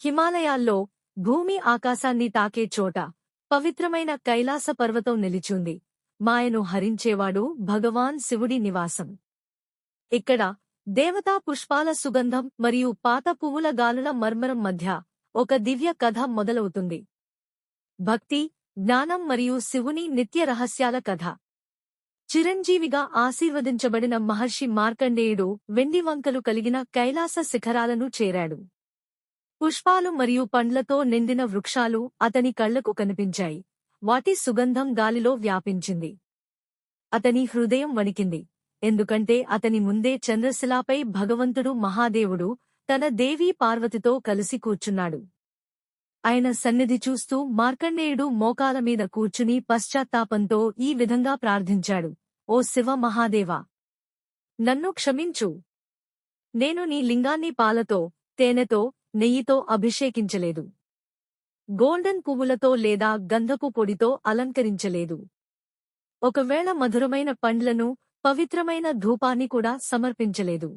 హిమాలయాల్లో భూమి ఆకాశాన్ని తాకే చోట పవిత్రమైన కైలాస పర్వతం నిలిచుంది. మాయను హరించేవాడు భగవాన్ శివుడి నివాసం. ఇక్కడ దేవతా పుష్పాల సుగంధం మరియు పాత పువ్వుల గాలుల మర్మరం మధ్య ఒక దివ్య కథ మొదలవుతుంది. భక్తి, జ్ఞానం మరియు శివుని నిత్య రహస్యాల కథ. చిరంజీవిగా ఆశీర్వదించబడిన మహర్షి మార్కండేయుడు వెండి వంకలు కలిగిన కైలాస శిఖరాలను చేరాడు. పుష్పాలు మరియు పండ్లతో నిండిన వృక్షాలు అతని కళ్లకు కనిపించాయి. వాటి సుగంధం గాలిలో వ్యాపించింది. అతని హృదయం వణికింది, ఎందుకంటే అతని ముందే చంద్రశిలాపై భగవంతుడు మహాదేవుడు తన దేవీ పార్వతితో కలిసి కూర్చున్నాడు. ఆయన సన్నిధి చూస్తూ మార్కండేయుడు మోకాల మీద కూర్చుని పశ్చాత్తాపంతో ఈ విధంగా ప్రార్థించాడు: ఓ శివ మహాదేవా, నన్ను క్షమించు. నేను నీ లింగాన్ని పాలతో, తేనెతో, నెయ్యితో అభిషేకించలేదు. గోల్డెన్ పువ్వులతో లేదా గంధపు పొడితో అలంకరించలేదు. ఒకవేళ మధురమైన పండ్లను, పవిత్రమైన ధూపాన్ని కూడా సమర్పించలేదు.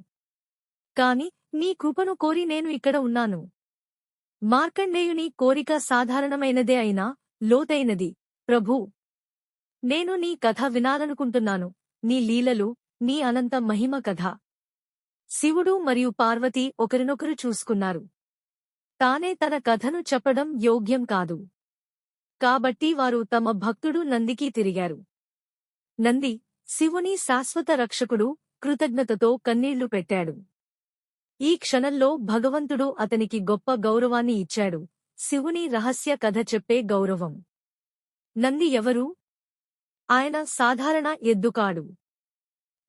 కాని నీ కృపను కోరి నేను ఇక్కడ ఉన్నాను. మార్కండేయుని కోరిక సాధారణమైనదే అయినా లోతైనది. ప్రభూ, నేను నీ కథ వినాలనుకుంటున్నాను, నీ లీలలు, నీ అనంత మహిమ కథ. శివుడు మరియు పార్వతి ఒకరినొకరు చూసుకున్నారు. తానే తన కథను చెప్పడం యోగ్యం కాదు. కాబట్టి వారు తమ భక్తుడు నందికి తిరిగారు. నంది, శివుని శాశ్వత రక్షకుడు, కృతజ్ఞతతో కన్నీళ్లు పెట్టాడు. ఈ క్షణంలో భగవంతుడు అతనికి గొప్ప గౌరవాన్ని ఇచ్చాడు: శివుని రహస్య కథ చెప్పే గౌరవం. నంది ఎవరు? ఆయన సాధారణ ఎద్దు కాడు.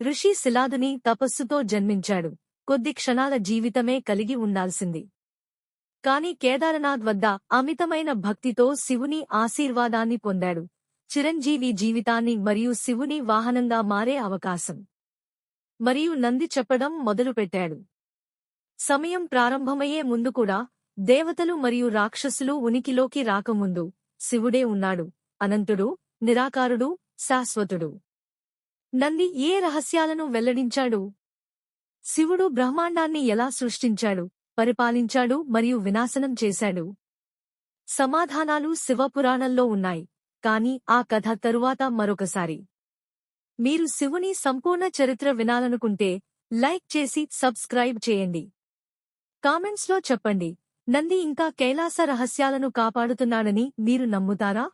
ఋషి శిలాదుని తపస్సుతో జన్మించాడు. కొద్ది క్షణాల జీవితమే కలిగి ఉండాల్సింది. కాని కేదారనాథ్ వద్ద అమితమైన భక్తితో శివుని ఆశీర్వాదాన్ని పొందాడు. చిరంజీవి జీవితాన్ని మరియు శివుని వాహనంగా మారే అవకాశం. మరియు నంది చెప్పడం మొదలుపెట్టాడు. సమయం ప్రారంభమయ్యే ముందు కూడా, దేవతలు మరియు రాక్షసులు ఉనికిలోకి రాకముందు, శివుడే ఉన్నాడు: అనంతుడు, నిరాకారుడు, శాశ్వతుడు. నంది ఏ రహస్యాలను వెల్లడించాడు? శివుడు బ్రహ్మాండాన్ని ఎలా సృష్టించాడు, పరిపాలించాడు మరియు వినాశనం చేశాడు? సమాధానాలు శివపురాణంలో ఉన్నాయి. కాని ఆ కథ తరువాత మరొకసారి. మీరు శివుని సంపూర్ణ చరిత్ర వినాలనుకుంటే లైక్ చేసి సబ్స్క్రైబ్ చేయండి. కామెంట్స్లో చెప్పండి: నంది ఇంకా కైలాస రహస్యాలను కాపాడుతున్నాడని మీరు నమ్ముతారా?